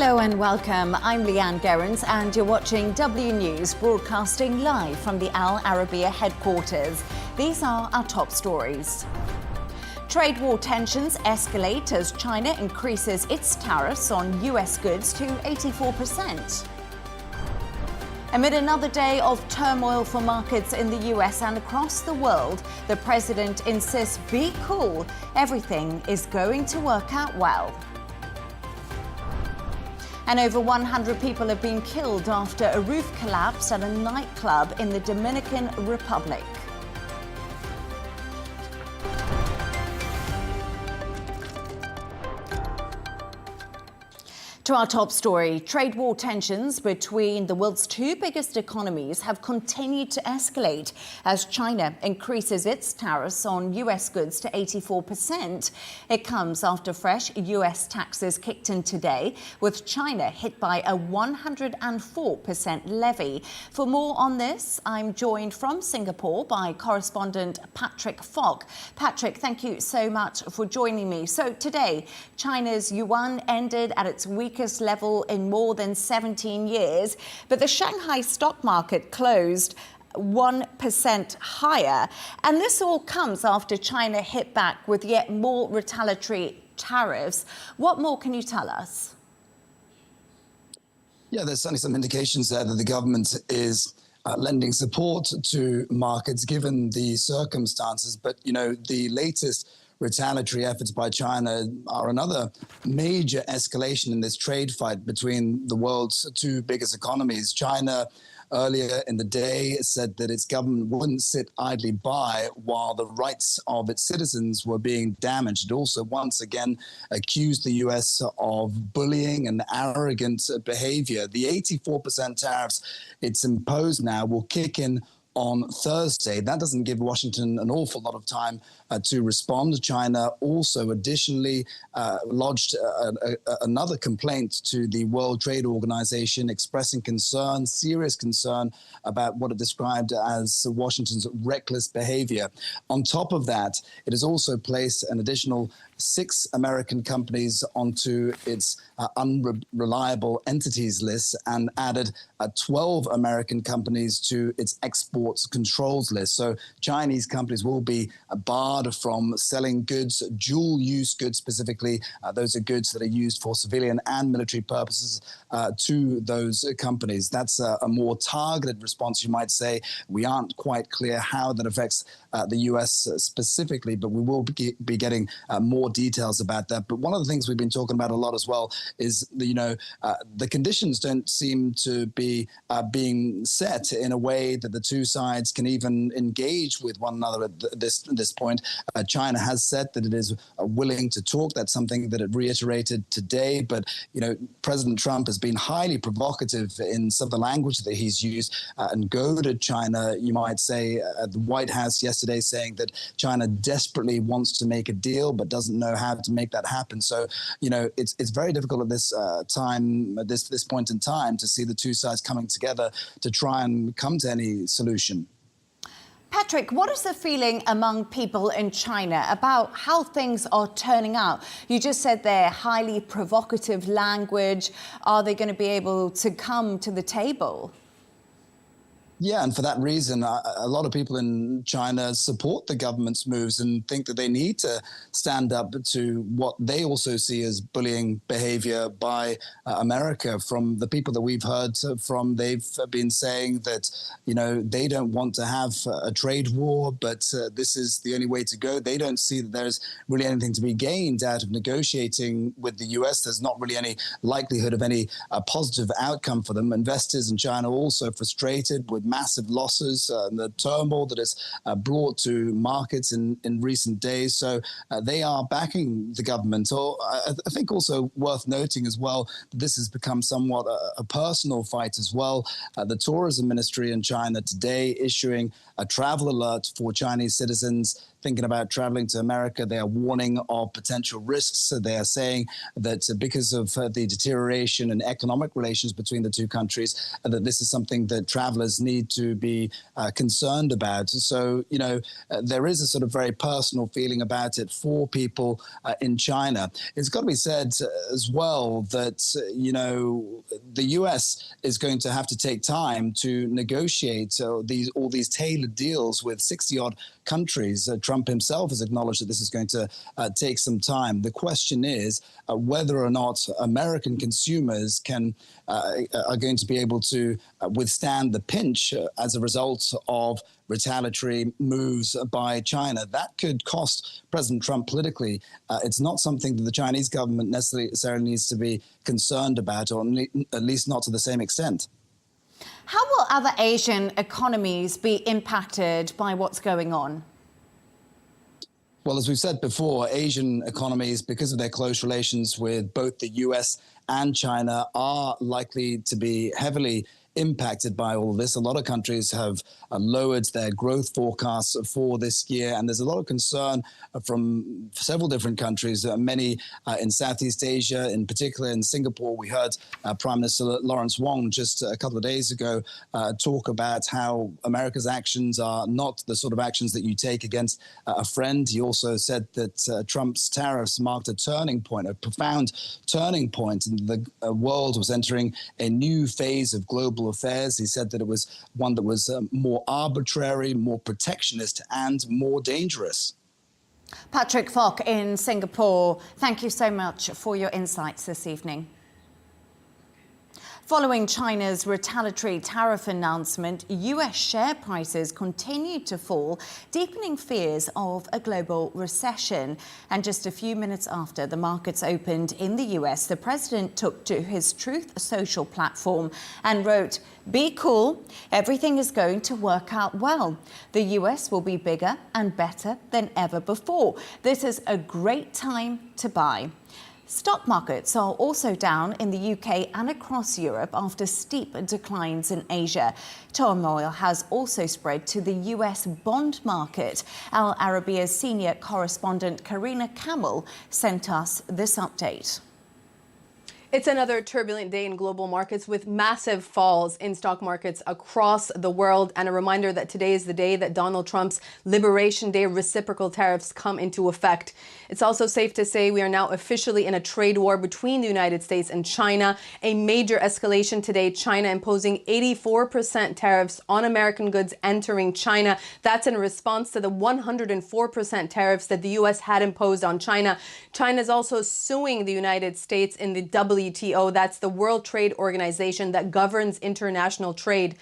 Hello and welcome. I'm Leigh Ann Gerrans and you're watching W News, broadcasting live from the Al Arabiya headquarters. These are our top stories. Trade war tensions escalate as China increases its tariffs on US goods to 84%. Amid another day of turmoil for markets in the US and across the world, the president insists, be cool, everything is going to work out well. And over 100 people have been killed after a roof collapsed at a nightclub in the Dominican Republic. To our top story, trade war tensions between the world's two biggest economies have continued to escalate as China increases its tariffs on US goods to 84%. It comes after fresh US taxes kicked in today, with China hit by a 104% levy. For more on this, I'm joined from Singapore by correspondent Patrick Falk. Patrick, thank you so much for joining me. So today, China's yuan ended at its weakest level in more than 17 years, but the Shanghai stock market closed 1% higher. And this all comes after China hit back with yet more retaliatory tariffs. What more can you tell us? Yeah, there's certainly some indications there that the government is lending support to markets given the circumstances. But, you know, the latest retaliatory efforts by China are another major escalation in this trade fight between the world's two biggest economies. China earlier in the day said that its government wouldn't sit idly by while the rights of its citizens were being damaged. It also once again accused the US of bullying and arrogant behavior. The 84% tariffs it's imposed now will kick in on Thursday. That doesn't give Washington an awful lot of time to respond. China also additionally lodged another complaint to the World Trade Organization expressing concern, serious concern about what it described as Washington's reckless behavior. On top of that, it has also placed an additional 6 American companies onto its unreliable entities list and added 12 American companies to its exports controls list. So Chinese companies will be barred from selling goods, dual-use goods specifically. Those are goods that are used for civilian and military purposes to those companies. That's a more targeted response, you might say. We aren't quite clear how that affects the US specifically, but we will be getting more details about that. But one of the things we've been talking about a lot as well is, the conditions don't seem to be being set in a way that the two sides can even engage with one another at this point. China has said that it is willing to talk. That's something that it reiterated today. But, you know, President Trump has been highly provocative in some of the language that he's used and goaded China, you might say, at the White House yesterday, saying that China desperately wants to make a deal but doesn't know how to make that happen. So, you know, it's very difficult at this this point in time to see the two sides coming together to try and come to any solution. Patrick, what is the feeling among people in China about how things are turning out? You just said they're highly provocative language. Are they going to be able to come to the table? Yeah, and for that reason, a lot of people in China support the government's moves and think that they need to stand up to what they also see as bullying behavior by America. From the people that we've heard from, they've been saying that, you know, they don't want to have a trade war, but this is the only way to go. They don't see that there's really anything to be gained out of negotiating with the US. There's not really any likelihood of any positive outcome for them. Investors in China are also frustrated with massive losses and the turmoil that is brought to markets in recent days. So they are backing the government. Or I think also worth noting as well, this has become somewhat a personal fight as well. The tourism ministry in China today issuing a travel alert for Chinese citizens thinking about traveling to America. They are warning of potential risks. So they are saying that because of the deterioration in economic relations between the two countries, that this is something that travelers need to be concerned about. So, there is a sort of very personal feeling about it for people in China. It's got to be said as well that, the U.S. is going to have to take time to negotiate all these tailored deals with 60-odd countries. Trump himself has acknowledged that this is going to take some time. The question is whether or not American consumers are going to be able to withstand the pinch as a result of retaliatory moves by China. That could cost President Trump politically. It's not something that the Chinese government necessarily needs to be concerned about, or at least not to the same extent. How will other Asian economies be impacted by what's going on? Well, as we've said before, Asian economies, because of their close relations with both the US and China, are likely to be heavily impacted by all of this. A lot of countries have lowered their growth forecasts for this year, and there's a lot of concern from several different countries, many in Southeast Asia, in particular in Singapore. We heard Prime Minister Lawrence Wong just a couple of days ago talk about how America's actions are not the sort of actions that you take against a friend. He also said that Trump's tariffs marked a turning point, a profound turning point, and the world was entering a new phase of global affairs. He said that it was one that was more arbitrary, more protectionist, and more dangerous. Patrick Falk in Singapore, thank you so much for your insights this evening. Following China's retaliatory tariff announcement, US share prices continued to fall, deepening fears of a global recession. And just a few minutes after the markets opened in the US, the president took to his Truth Social platform and wrote, "Be cool, everything is going to work out well. The US will be bigger and better than ever before. This is a great time to buy." Stock markets are also down in the UK and across Europe after steep declines in Asia. Turmoil has also spread to the US bond market. Al Arabia's senior correspondent Karina Kamel sent us this update. It's another turbulent day in global markets with massive falls in stock markets across the world. And a reminder that today is the day that Donald Trump's Liberation Day reciprocal tariffs come into effect. It's also safe to say we are now officially in a trade war between the United States and China. A major escalation today, China imposing 84% tariffs on American goods entering China. That's in response to the 104% tariffs that the U.S. had imposed on China. China is also suing the United States in the WTO, that's the World Trade Organization that governs international trade.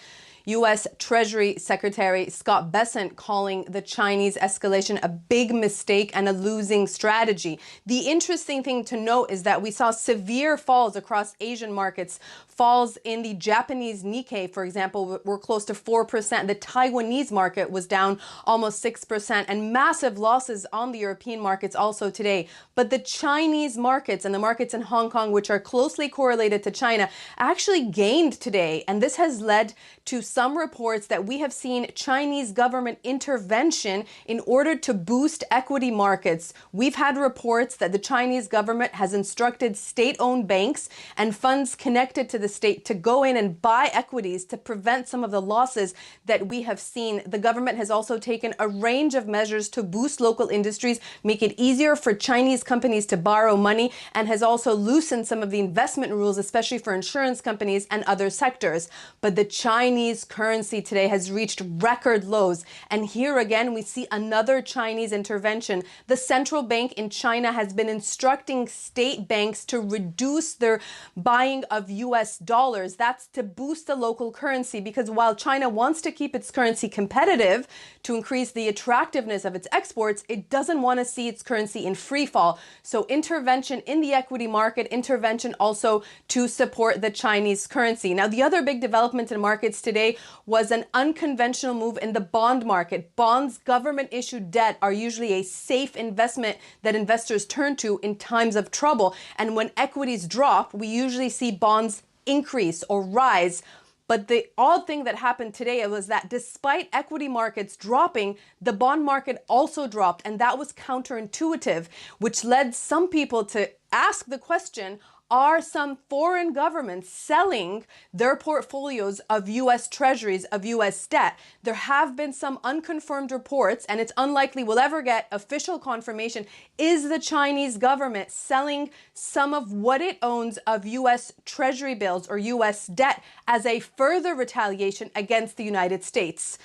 U.S. Treasury Secretary Scott Bessent calling the Chinese escalation a big mistake and a losing strategy. The interesting thing to note is that we saw severe falls across Asian markets. Falls in the Japanese Nikkei, for example, were close to 4%. The Taiwanese market was down almost 6%, and massive losses on the European markets also today. But the Chinese markets and the markets in Hong Kong, which are closely correlated to China, actually gained today. And this has led to some reports that we have seen Chinese government intervention in order to boost equity markets. We've had reports that the Chinese government has instructed state-owned banks and funds connected to the state to go in and buy equities to prevent some of the losses that we have seen. The government has also taken a range of measures to boost local industries, make it easier for Chinese companies to borrow money, and has also loosened some of the investment rules, especially for insurance companies and other sectors. But the Chinese currency today has reached record lows. And here again, we see another Chinese intervention. The central bank in China has been instructing state banks to reduce their buying of US dollars. That's to boost the local currency, because while China wants to keep its currency competitive to increase the attractiveness of its exports, it doesn't want to see its currency in free fall. So intervention in the equity market, intervention also to support the Chinese currency. Now, the other big development in markets today was an unconventional move in the bond market. Bonds, government-issued debt, are usually a safe investment that investors turn to in times of trouble. And when equities drop, we usually see bonds increase or rise. But the odd thing that happened today was that despite equity markets dropping, the bond market also dropped. And that was counterintuitive, which led some people to ask the question, are some foreign governments selling their portfolios of U.S. treasuries, of U.S. debt? There have been some unconfirmed reports, and it's unlikely we'll ever get official confirmation. Is the Chinese government selling some of what it owns of U.S. treasury bills or U.S. debt as a further retaliation against the United States?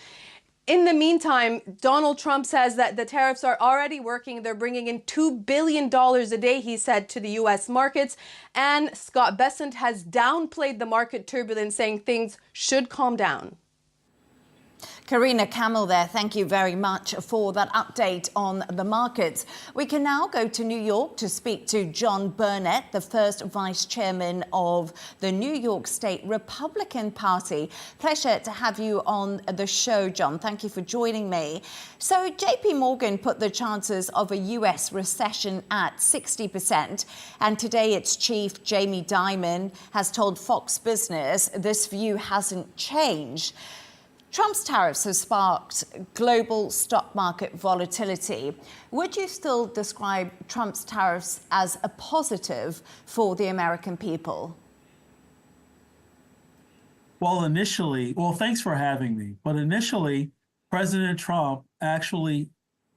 In the meantime, Donald Trump says that the tariffs are already working. They're bringing in $2 billion a day, he said, to the U.S. markets. And Scott Bessent has downplayed the market turbulence, saying things should calm down. Karina Camel there, thank you very much for that update on the markets. We can now go to New York to speak to John Burnett, the first vice chairman of the New York State Republican Party. Pleasure to have you on the show, John. Thank you for joining me. So JP Morgan put the chances of a US recession at 60%. And today its chief, Jamie Dimon, has told Fox Business this view hasn't changed. Trump's tariffs have sparked global stock market volatility. Would you still describe Trump's tariffs as a positive for the American people? Well, initially, thanks for having me. But initially, President Trump actually,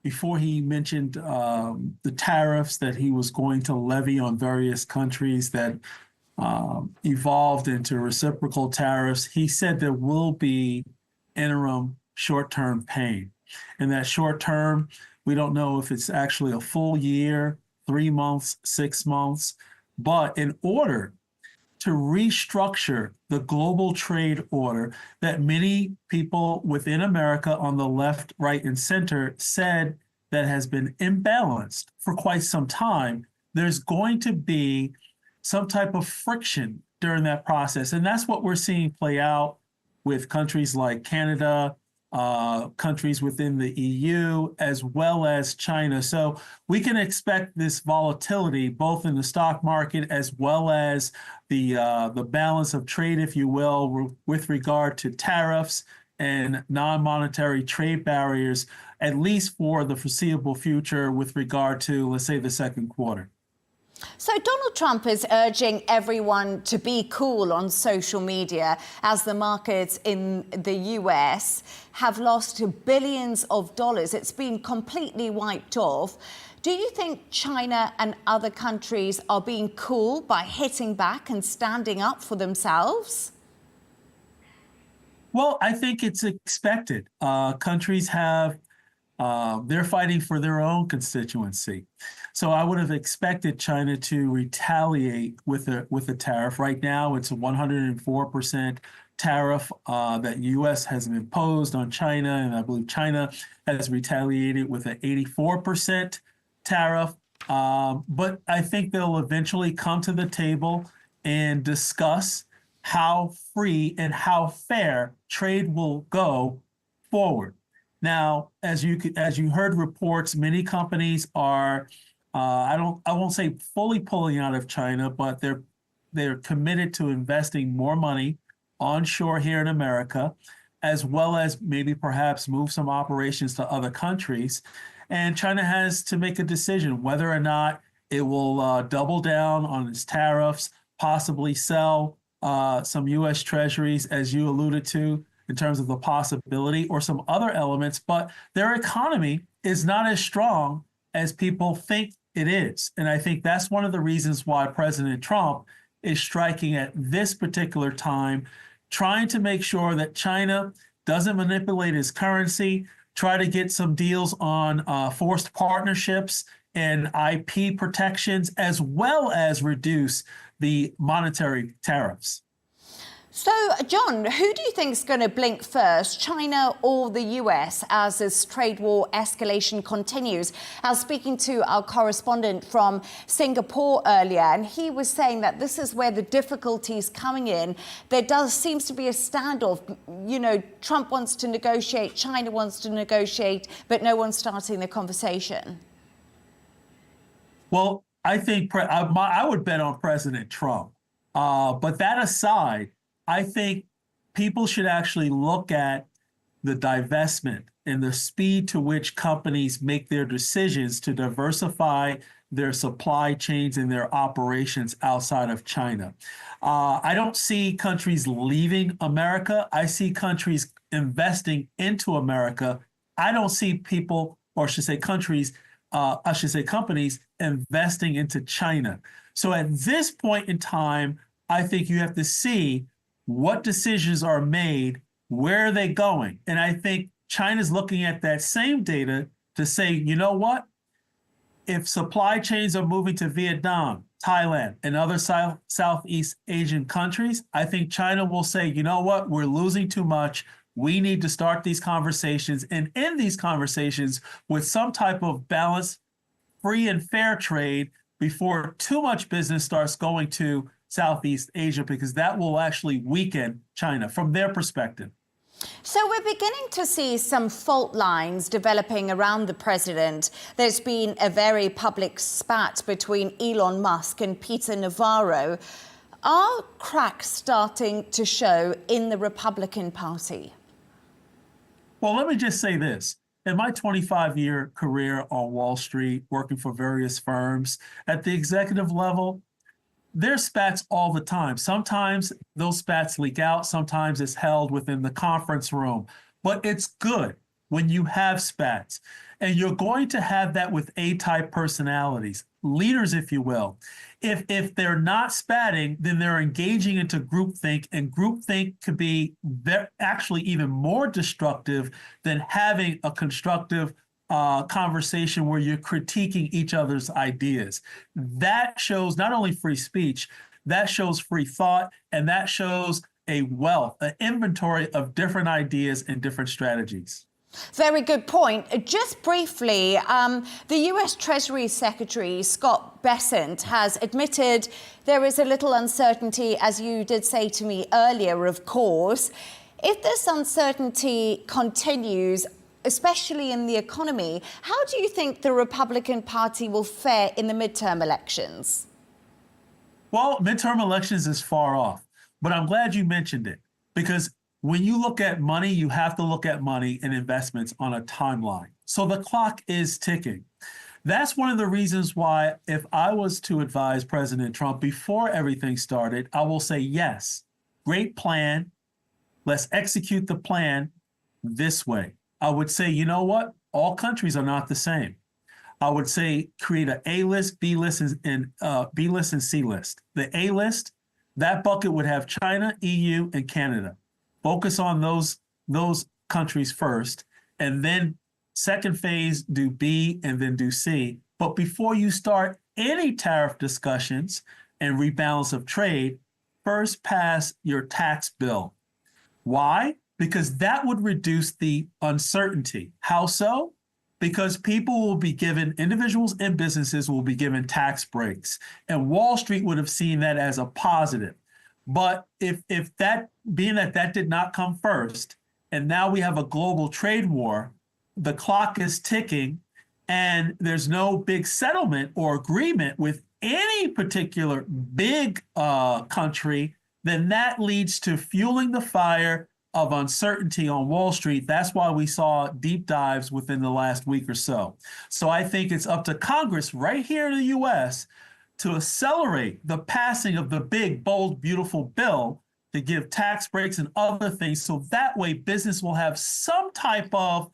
before he mentioned the tariffs that he was going to levy on various countries that evolved into reciprocal tariffs, he said there will be interim short-term pain. And that short-term, we don't know if it's actually a full year, 3 months, 6 months. But in order to restructure the global trade order that many people within America on the left, right, and center said that has been imbalanced for quite some time, there's going to be some type of friction during that process. And that's what we're seeing play out with countries like Canada, countries within the EU, as well as China. So we can expect this volatility both in the stock market as well as the balance of trade, if you will, with regard to tariffs and non-monetary trade barriers, at least for the foreseeable future with regard to, let's say, the second quarter. So Donald Trump is urging everyone to be cool on social media as the markets in the US have lost billions of dollars. It's been completely wiped off. Do you think China and other countries are being cool by hitting back and standing up for themselves? Well, I think it's expected. Countries have they're fighting for their own constituency. So I would have expected China to retaliate with a tariff. Right now, it's a 104% tariff that U.S. has imposed on China, and I believe China has retaliated with an 84% tariff. But I think they'll eventually come to the table and discuss how free and how fair trade will go forward. Now, as you heard reports, many companies are, I won't say fully pulling out of China, but they're committed to investing more money onshore here in America, as well as maybe perhaps move some operations to other countries. And China has to make a decision whether or not it will double down on its tariffs, possibly sell some U.S. treasuries, as you alluded to, in terms of the possibility, or some other elements, but their economy is not as strong as people think it is. And I think that's one of the reasons why President Trump is striking at this particular time, trying to make sure that China doesn't manipulate his currency, try to get some deals on forced partnerships and IP protections, as well as reduce the monetary tariffs. So, John, who do you think is going to blink first, China or the US, as this trade war escalation continues? I was speaking to our correspondent from Singapore earlier, and he was saying that this is where the difficulty is coming in. There seems to be a standoff. You know, Trump wants to negotiate, China wants to negotiate, but no one's starting the conversation. Well, I think I would bet on President Trump. But that aside, I think people should actually look at the divestment and the speed to which companies make their decisions to diversify their supply chains and their operations outside of China. I don't see countries leaving America. I see countries investing into America. I don't see people, or I should say countries, I should say companies investing into China. So at this point in time, I think you have to see what decisions are made, where are they going? And I think China's looking at that same data to say, you know what? If supply chains are moving to Vietnam, Thailand, and other Southeast Asian countries, I think China will say, you know what? We're losing too much. We need to start these conversations and end these conversations with some type of balanced, free and fair trade before too much business starts going to Southeast Asia, because that will actually weaken China from their perspective. So we're beginning to see some fault lines developing around the president. There's been a very public spat between Elon Musk and Peter Navarro. Are cracks starting to show in the Republican Party? Well, let me just say this. In my 25-year career on Wall Street, working for various firms at the executive level, there's spats all the time. Sometimes those spats leak out. Sometimes it's held within the conference room. But it's good when you have spats. And you're going to have that with A-type personalities, leaders, if you will. If they're not spatting, then they're engaging into groupthink, and groupthink could be actually even more destructive than having a constructive conversation where you're critiquing each other's ideas. That shows not only free speech, that shows free thought, and that shows a wealth, an inventory of different ideas and different strategies. Very good point. Just briefly, the US Treasury Secretary, Scott Bessent, has admitted there is a little uncertainty, as you did say to me earlier, of course. If this uncertainty continues, especially in the economy, how do you think the Republican Party will fare in the midterm elections? Well, midterm elections is far off, but I'm glad you mentioned it, because when you look at money, you have to look at money and investments on a timeline. So the clock is ticking. That's one of the reasons why, if I was to advise President Trump before everything started, I will say, yes, great plan. Let's execute the plan this way. I would say, you know what? All countries are not the same. I would say create an A list, B list, and B list and C list. The A list, that bucket would have China, EU, and Canada. Focus on those countries first, and then second phase, do B, and then do C. But before you start any tariff discussions and rebalance of trade, first pass your tax bill. Why? Because that would reduce the uncertainty. How so? Because people will be given, individuals and businesses will be given tax breaks. And Wall Street would have seen that as a positive. But if that, being that did not come first, and now we have a global trade war, the clock is ticking, and there's no big settlement or agreement with any particular big country, then that leads to fueling the fire of uncertainty on Wall Street. That's why we saw deep dives within the last week or so. So I think it's up to Congress right here in the U.S. to accelerate the passing of the big, bold, beautiful bill to give tax breaks and other things. So that way business will have some type of,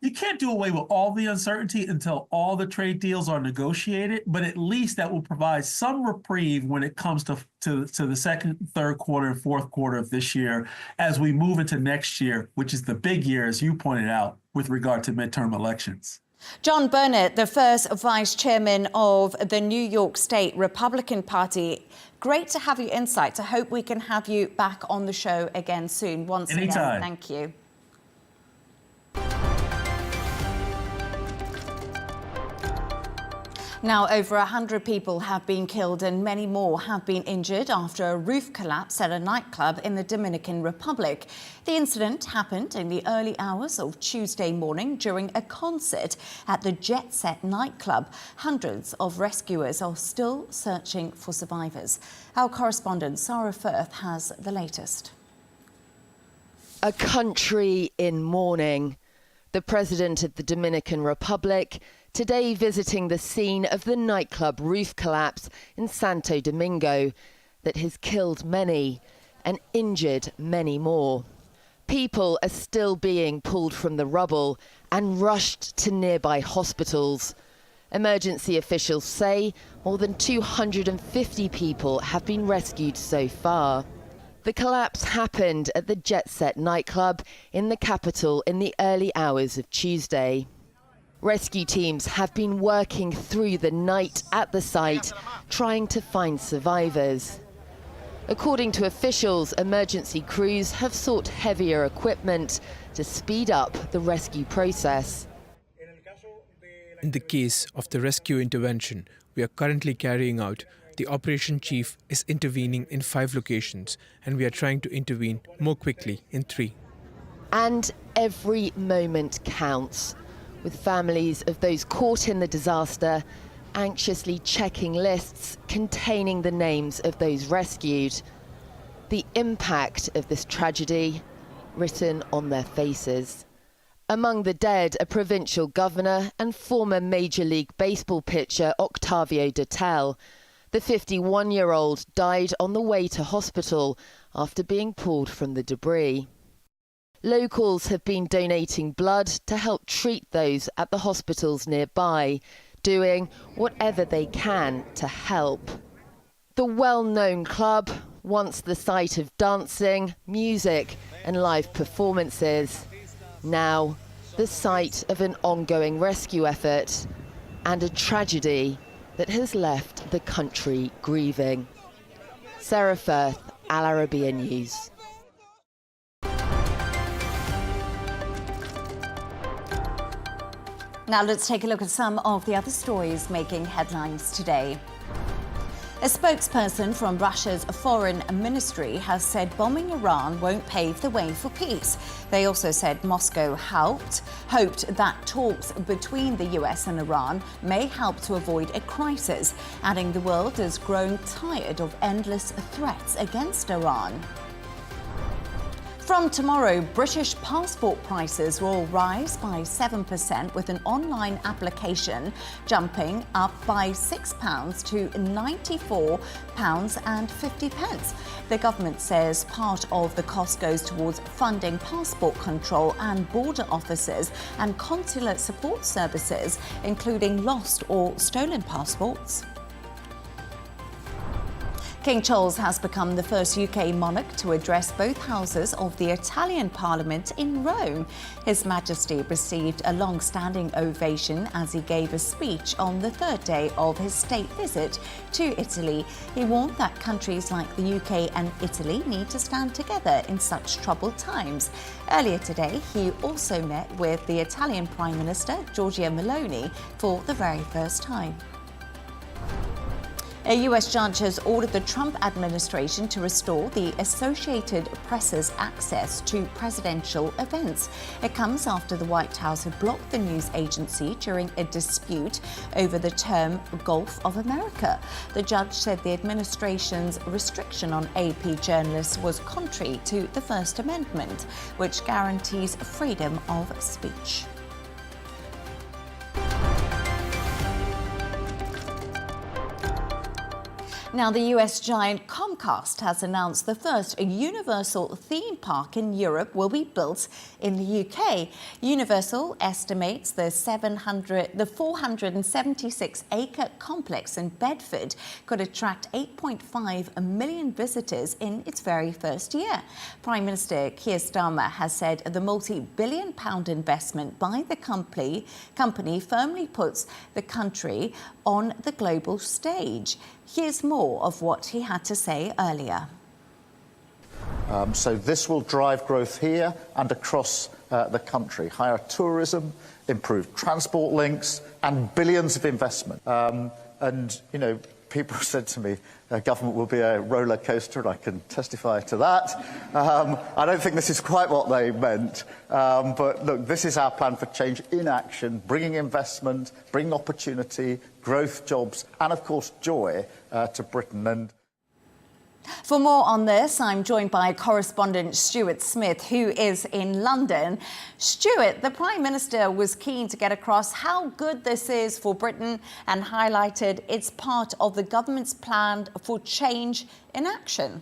you can't do away with all the uncertainty until all the trade deals are negotiated, but at least that will provide some reprieve when it comes to the second, third quarter, and fourth quarter of this year as we move into next year, which is the big year, as you pointed out, with regard to midterm elections. John Burnett, the first vice chairman of the New York State Republican Party. Great to have your insights. I hope we can have you back on the show again soon. Once Anytime. again, thank you. Now, over 100 people have been killed and many more have been injured after a roof collapse at a nightclub in the Dominican Republic. The incident happened in the early hours of Tuesday morning during a concert at the Jet Set nightclub. Hundreds of rescuers are still searching for survivors. Our correspondent, Sarah Firth, has the latest. A country in mourning. The president of the Dominican Republic today visiting the scene of the nightclub roof collapse in Santo Domingo that has killed many and injured many more. People are still being pulled from the rubble and rushed to nearby hospitals. Emergency officials say more than 250 people have been rescued so far. The collapse happened at the Jet Set nightclub in the capital in the early hours of Tuesday. Rescue teams have been working through the night at the site, trying to find survivors. According to officials, emergency crews have sought heavier equipment to speed up the rescue process. In the case of the rescue intervention we are currently carrying out, the operation chief is intervening in 5 locations, and we are trying to intervene more quickly in 3. And every moment counts, with families of those caught in the disaster anxiously checking lists containing the names of those rescued. The impact of this tragedy written on their faces. Among the dead, a provincial governor and former Major League Baseball pitcher Octavio Dotel. The 51-year-old died on the way to hospital after being pulled from the debris. Locals have been donating blood to help treat those at the hospitals nearby, doing whatever they can to help. The well-known club, once the site of dancing, music and live performances, now the site of an ongoing rescue effort and a tragedy that has left the country grieving. Sarah Firth, Al Arabiya News. Now let's take a look at some of the other stories making headlines today. A spokesperson from Russia's foreign ministry has said bombing Iran won't pave the way for peace. They also said Moscow hoped that talks between the US and Iran may help to avoid a crisis, adding the world has grown tired of endless threats against Iran. From tomorrow, British passport prices will rise by 7% with an online application jumping up by £6 to £94.50. The government says part of the cost goes towards funding passport control and border officers and consular support services, including lost or stolen passports. King Charles has become the first UK monarch to address both houses of the Italian Parliament in Rome. His Majesty received a long-standing ovation as he gave a speech on the 3rd day of his state visit to Italy. He warned that countries like the UK and Italy need to stand together in such troubled times. Earlier today, he also met with the Italian Prime Minister, Giorgia Meloni, for the very first time. A US judge has ordered the Trump administration to restore the Associated Press's access to presidential events. It comes after the White House had blocked the news agency during a dispute over the term Gulf of America. The judge said the administration's restriction on AP journalists was contrary to the First Amendment, which guarantees freedom of speech. Now, the US giant Comcast has announced the first universal theme park in Europe will be built in the UK. Universal estimates the 476-acre complex in Bedford could attract 8.5 million visitors in its very first year. Prime Minister Keir Starmer has said the multi-billion-pound investment by the company firmly puts the country on the global stage. Here's more of what he had to say earlier. So this will drive growth here and across the country. Higher tourism, improved transport links and billions of investment. And, you know, people said to me, government will be a roller coaster, and I can testify to that. I don't think this is quite what they meant. But look, this is our plan for change in action, bringing investment, bringing opportunity, growth, jobs, and of course joy to Britain. And For more on this, I'm joined by correspondent Stuart Smith, who is in London. Stuart, the Prime Minister was keen to get across how good this is for Britain and highlighted it's part of the government's plan for change in action.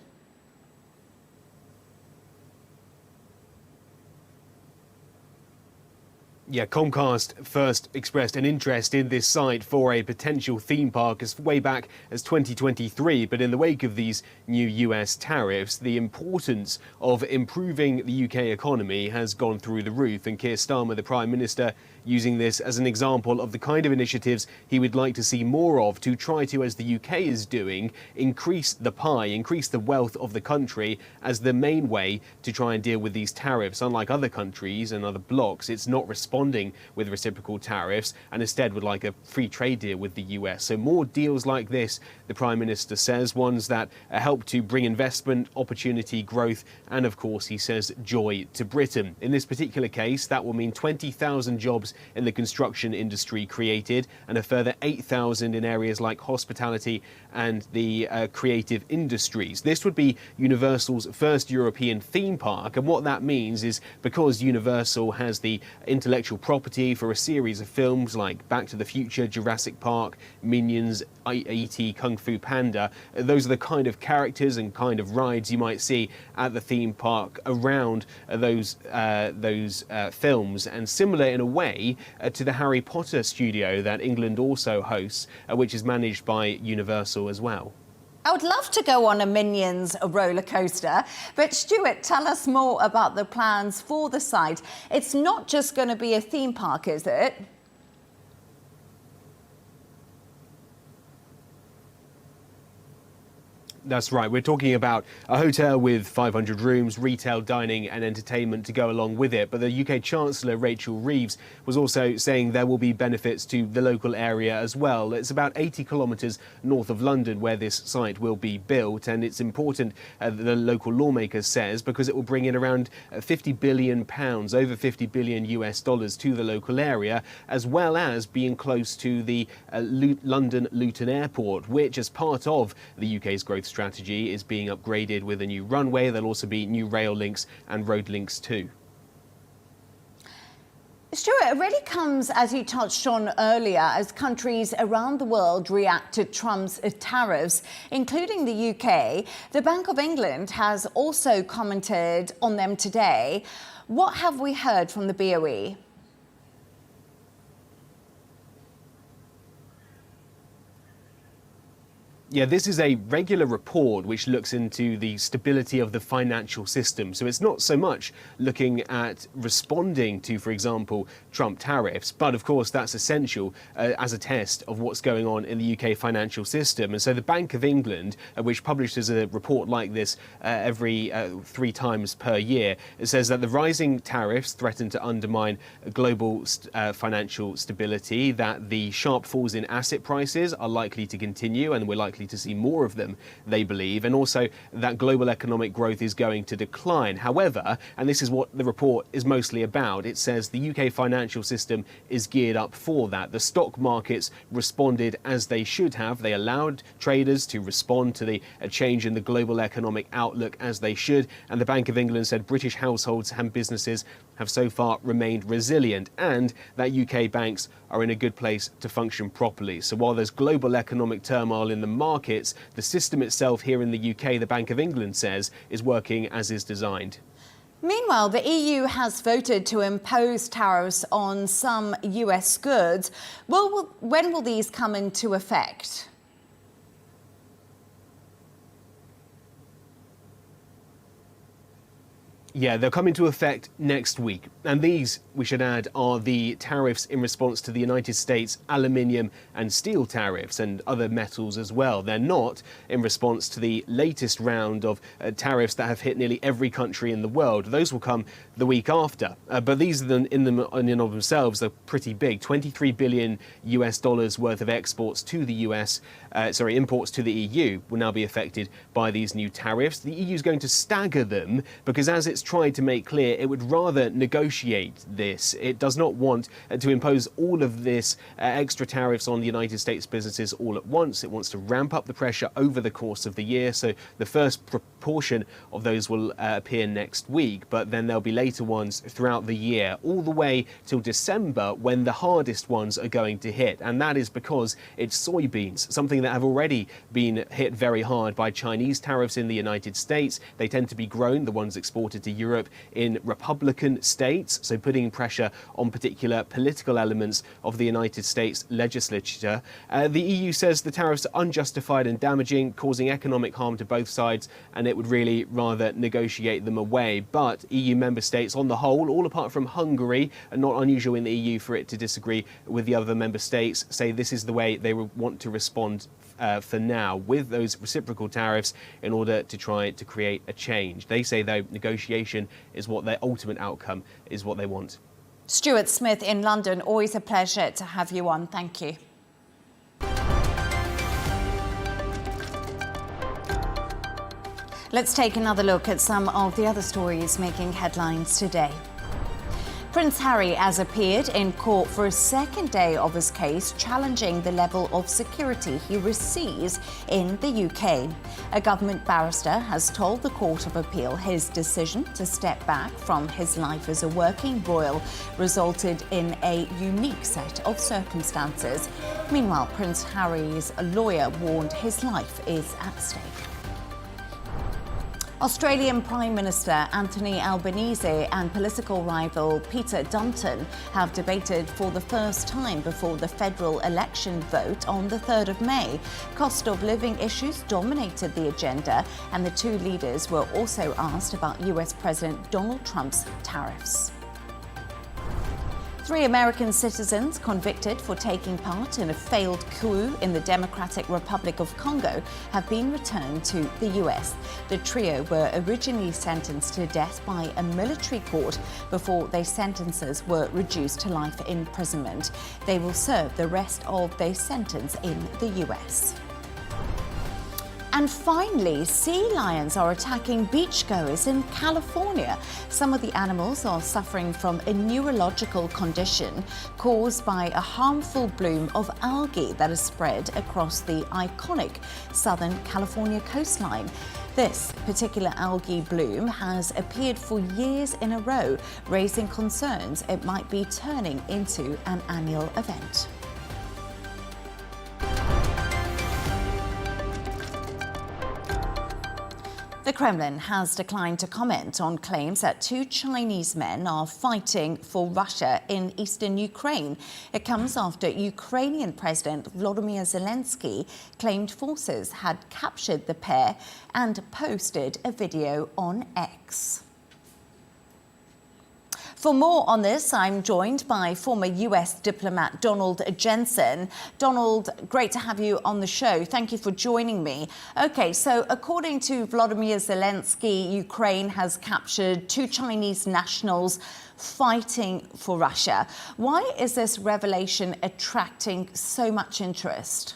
Yeah, Comcast first expressed an interest in this site for a potential theme park as way back as 2023. But in the wake of these new US tariffs, the importance of improving the UK economy has gone through the roof. And Keir Starmer, the Prime Minister, using this as an example of the kind of initiatives he would like to see more of to try to, as the UK is doing, increase the pie, increase the wealth of the country as the main way to try and deal with these tariffs. Unlike other countries and other blocs, it's not responding with reciprocal tariffs and instead would like a free trade deal with the US. So more deals like this, the Prime Minister says, ones that help to bring investment, opportunity, growth, and of course, he says, joy to Britain. In this particular case, that will mean 20,000 jobs in the construction industry created and a further 8,000 in areas like hospitality and the creative industries. This would be Universal's first European theme park, and what that means is because Universal has the intellectual property for a series of films like Back to the Future, Jurassic Park, Minions, E.T., Kung Fu Panda, those are the kind of characters and kind of rides you might see at the theme park around those films, and similar in a way to the Harry Potter studio that England also hosts, which is managed by Universal as well. I would love to go on a Minions roller coaster, but Stuart, tell us more about the plans for the site. It's not just going to be a theme park, is it? That's right. We're talking about a hotel with 500 rooms, retail, dining and entertainment to go along with it. But the UK Chancellor, Rachel Reeves, was also saying there will be benefits to the local area as well. It's about 80 kilometres north of London where this site will be built. And it's important, the local lawmaker says, because it will bring in around £50 billion, over $50 billion US dollars to the local area, as well as being close to the London Luton Airport, which, as part of the UK's growth strategy, is being upgraded with a new runway. There'll also be new rail links and road links too. Stuart, it really comes, as you touched on earlier, as countries around the world react to Trump's tariffs, including the UK. The Bank of England has also commented on them today. What have we heard from the BOE? Yeah, this is a regular report which looks into the stability of the financial system. So it's not so much looking at responding to, for example, Trump tariffs, but of course that's essential as a test of what's going on in the UK financial system. And so the Bank of England, which publishes a report like this every 3 times per year, it says that the rising tariffs threaten to undermine global financial stability, that the sharp falls in asset prices are likely to continue, and we're likely to see more of them, they believe, and also that global economic growth is going to decline. However, and this is what the report is mostly about, it says the UK financial system is geared up for that. The stock markets responded as they should have. They allowed traders to respond to the change in the global economic outlook as they should, and the Bank of England said British households and businesses have so far remained resilient, and that UK banks are in a good place to function properly. So while there's global economic turmoil in the markets, the system itself here in the UK, the Bank of England says, is working as is designed. Meanwhile, the EU has voted to impose tariffs on some US goods. When will these come into effect? Yeah, they'll come into effect next week. And these, we should add, are the tariffs in response to the United States aluminium and steel tariffs and other metals as well. They're not in response to the latest round of tariffs that have hit nearly every country in the world. Those will come the week after. But these in and of themselves are pretty big. $23 billion US dollars worth of exports to the US, imports to the EU will now be affected by these new tariffs. The EU is going to stagger them because as it's tried to make clear it would rather negotiate this. It does not want to impose all of this extra tariffs on the United States businesses all at once. It wants to ramp up the pressure over the course of the year. So the first proportion of those will appear next week, but then there'll be later ones throughout the year, all the way till December, when the hardest ones are going to hit. And that is because it's soybeans, something that have already been hit very hard by Chinese tariffs in the United States. They tend to be grown, the ones exported to Europe, in Republican states, so putting pressure on particular political elements of the United States legislature. The EU says the tariffs are unjustified and damaging, causing economic harm to both sides, and it would really rather negotiate them away. But EU member states on the whole, all apart from Hungary, and not unusual in the EU for it to disagree with the other member states, say this is the way they want to respond for now, with those reciprocal tariffs, in order to try to create a change. They say, though, negotiation is what their ultimate outcome is, what they want. Stuart Smith in London, always a pleasure to have you on. Thank you. Let's take another look at some of the other stories making headlines today. Prince Harry has appeared in court for a second day of his case, challenging the level of security he receives in the UK. A government barrister has told the Court of Appeal his decision to step back from his life as a working royal resulted in a unique set of circumstances. Meanwhile, Prince Harry's lawyer warned his life is at stake. Australian Prime Minister Anthony Albanese and political rival Peter Dutton have debated for the first time before the federal election vote on the 3rd of May. Cost of living issues dominated the agenda, and the two leaders were also asked about US President Donald Trump's tariffs. 3 American citizens convicted for taking part in a failed coup in the Democratic Republic of Congo have been returned to the US. The trio were originally sentenced to death by a military court before their sentences were reduced to life imprisonment. They will serve the rest of their sentence in the US. And finally, sea lions are attacking beachgoers in California. Some of the animals are suffering from a neurological condition caused by a harmful bloom of algae that has spread across the iconic Southern California coastline. This particular algae bloom has appeared for years in a row, raising concerns it might be turning into an annual event. The Kremlin has declined to comment on claims that 2 Chinese men are fighting for Russia in eastern Ukraine. It comes after Ukrainian President Volodymyr Zelenskyy claimed forces had captured the pair and posted a video on X. For more on this, I'm joined by former US diplomat Donald Jensen. Donald, great to have you on the show. Thank you for joining me. Okay, so according to Volodymyr Zelenskyy, Ukraine has captured 2 Chinese nationals fighting for Russia. Why is this revelation attracting so much interest?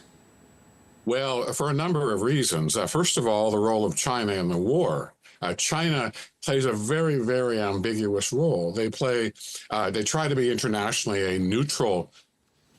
Well, for a number of reasons. First of all, the role of China in the war. China plays a very, very ambiguous role. They try to be internationally a neutral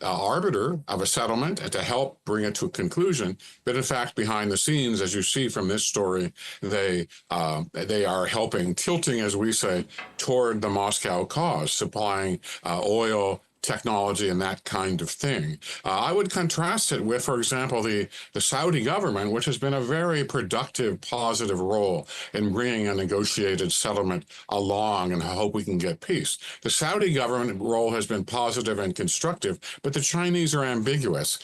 arbiter of a settlement and to help bring it to a conclusion. But in fact, behind the scenes, as you see from this story, they are helping, tilting, as we say, toward the Moscow cause, supplying oil, technology, and that kind of thing. I would contrast it with, for example, the Saudi government, which has been a very productive, positive role in bringing a negotiated settlement along, and I hope we can get peace. The Saudi government role has been positive and constructive, but the Chinese are ambiguous.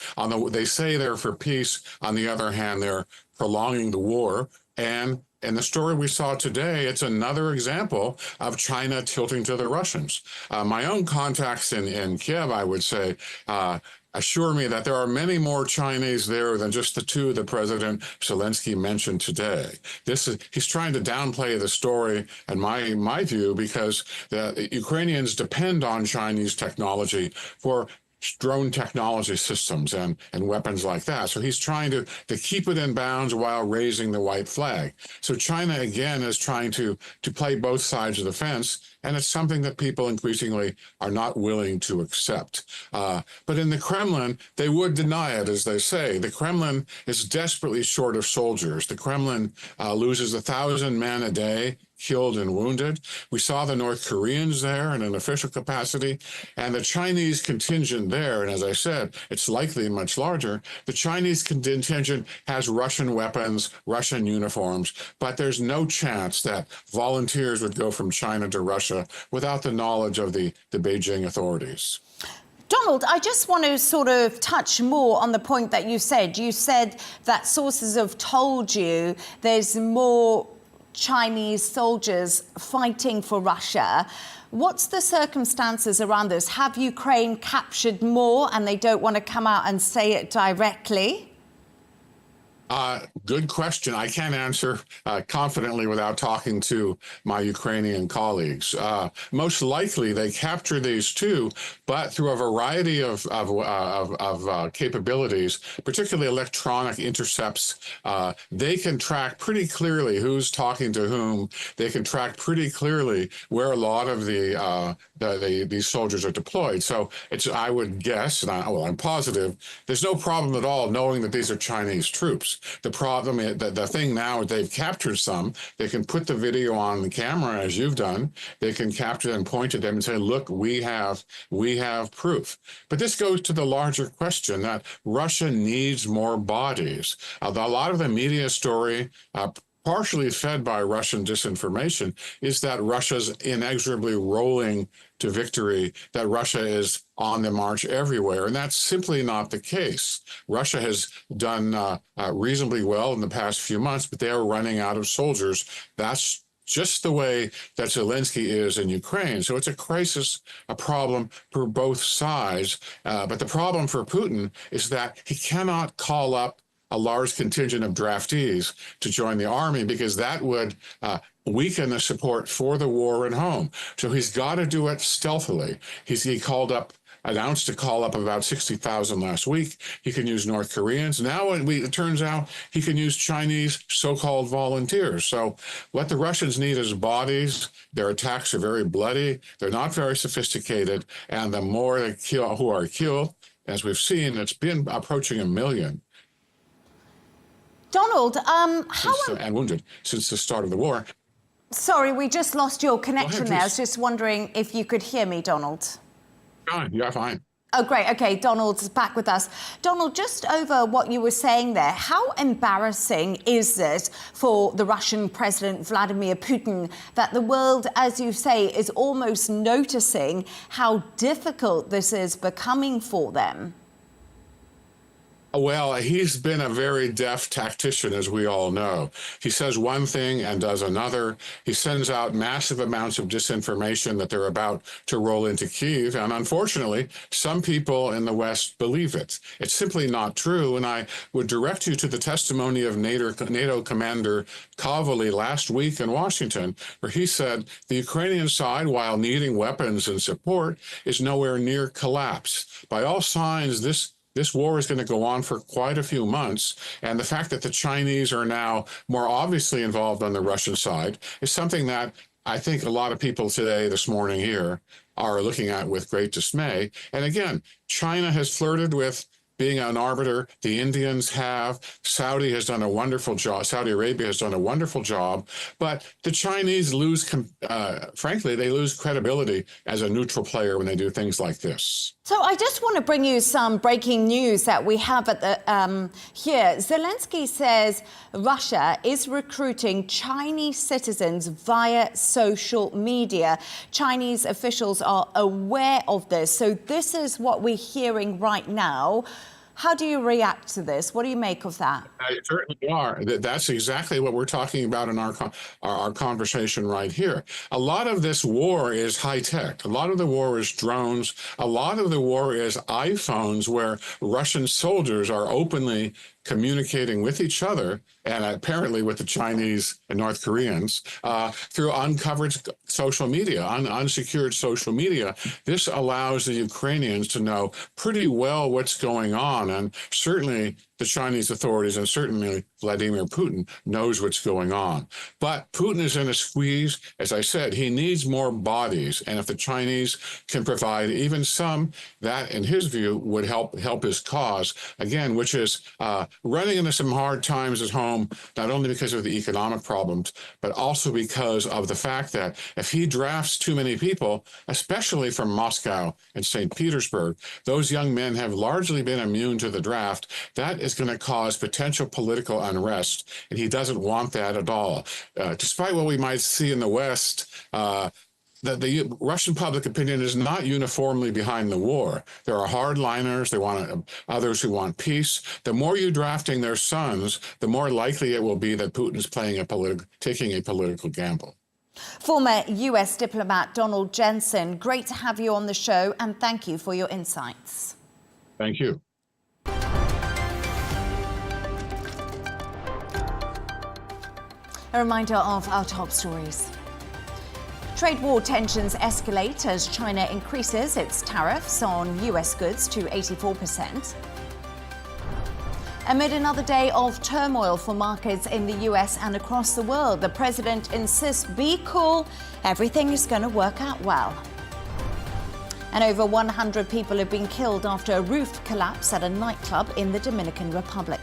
They say they're for peace. On the other hand, they're prolonging the war. And in the story we saw today, it's another example of China tilting to the Russians. My own contacts in Kiev, I would say, assure me that there are many more Chinese there than just the 2 that President Zelenskyy mentioned today. He's trying to downplay the story, in my view, because the Ukrainians depend on Chinese technology for drone technology systems and weapons like that. So he's trying to keep it in bounds while raising the white flag. So China, again, is trying to play both sides of the fence, and it's something that people increasingly are not willing to accept. But in the Kremlin, they would deny it, as they say. The Kremlin is desperately short of soldiers. The Kremlin loses 1,000 men a day, killed and wounded. We saw the North Koreans there in an official capacity, and the Chinese contingent there, and as I said, it's likely much larger. The Chinese contingent has Russian weapons, Russian uniforms, but there's no chance that volunteers would go from China to Russia without the knowledge of the Beijing authorities. Donald, I just want to sort of touch more on the point that you said. You said that sources have told you there's more Chinese soldiers fighting for Russia. What's the circumstances around this? Have Ukraine captured more and they don't want to come out and say it directly? Good question. I can't answer confidently without talking to my Ukrainian colleagues. Most likely they capture these too, but through a variety of capabilities, particularly electronic intercepts, they can track pretty clearly who's talking to whom. They can track pretty clearly where a lot of these soldiers are deployed. So I would guess, and I'm positive, there's no problem at all knowing that these are Chinese troops. The problem is that the thing now is they've captured some. They can put the video on the camera, as you've done. They can capture and point at them and say, look, we have proof. But this goes to the larger question that Russia needs more bodies. A lot of the media story, partially fed by Russian disinformation, is that Russia's inexorably rolling to victory, that Russia is on the march everywhere. And that's simply not the case. Russia has done reasonably well in the past few months, but they are running out of soldiers. That's just the way that Zelenskyy is in Ukraine. So it's a crisis, a problem for both sides. But the problem for Putin is that he cannot call up a large contingent of draftees to join the army, because that would weaken the support for the war at home. So he's got to do it stealthily. He announced to call up about 60,000 last week. He can use North Koreans. Now it turns out he can use Chinese so-called volunteers. So what the Russians need is bodies. Their attacks are very bloody. They're not very sophisticated. And the more who are killed, as we've seen, it's been approaching 1 million. Donald, and wounded since the start of the war. Sorry, we just lost your connection there. I was please. just wondering if you could hear me, Donald. Fine, yeah, fine. Oh, great. Okay, Donald's back with us. Donald, just over what you were saying there, how embarrassing is it for the Russian President Vladimir Putin that the world, as you say, is almost noticing how difficult this is becoming for them? Well, he's been a very deft tactician, as we all know. He says one thing and does another. He sends out massive amounts of disinformation that they're about to roll into Kyiv. And unfortunately, some people in the West believe it. It's simply not true. And I would direct you to the testimony of NATO Commander Kovali last week in Washington, where he said the Ukrainian side, while needing weapons and support, is nowhere near collapse. By all signs, this war is going to go on for quite a few months, and the fact that the Chinese are now more obviously involved on the Russian side is something that I think a lot of people today, this morning here, are looking at with great dismay. And again, China has flirted with being an arbiter. The Indians have. Saudi has done a wonderful job. Saudi Arabia has done a wonderful job. But the Chinese frankly, they lose credibility as a neutral player when they do things like this. So I just want to bring you some breaking news that we have at the here. Zelenskyy says Russia is recruiting Chinese citizens via social media. Chinese officials are aware of this. So this is what we're hearing right now. How do you react to this? What do you make of that? I certainly are. That's exactly what we're talking about in our conversation right here. A lot of this war is high tech. A lot of the war is drones. A lot of the war is iPhones, where Russian soldiers are openly communicating with each other and apparently with the Chinese and North Koreans through uncovered social media, unsecured social media. This allows the Ukrainians to know pretty well what's going on, and certainly the Chinese authorities and certainly Vladimir Putin knows what's going on. But Putin is in a squeeze. As I said, he needs more bodies, and if the Chinese can provide even some, that, in his view, would help his cause, again, which is running into some hard times at home, not only because of the economic problems, but also because of the fact that if he drafts too many people, especially from Moscow and St. Petersburg, those young men have largely been immune to the draft. That is going to cause potential political unrest, and he doesn't want that at all. Despite what we might see in the West, the Russian public opinion is not uniformly behind the war. There are hardliners. They want others who want peace. The more you're drafting their sons, the more likely it will be that Putin's taking a political gamble. Former U.S. diplomat Donald Jensen, great to have you on the show, and thank you for your insights. Thank you. A reminder of our top stories. Trade war tensions escalate as China increases its tariffs on U.S. goods to 84%. Amid another day of turmoil for markets in the U.S. and across the world, the president insists, be cool, everything is going to work out well. And over 100 people have been killed after a roof collapse at a nightclub in the Dominican Republic.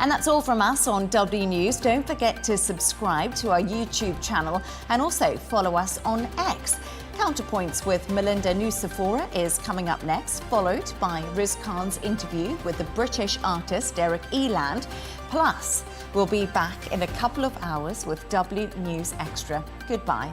And that's all from us on W News. Don't forget to subscribe to our YouTube channel and also follow us on X. Counterpoints with Melinda Nusafora is coming up next, followed by Riz Khan's interview with the British artist Eric Eland. Plus, we'll be back in a couple of hours with W News Extra. Goodbye.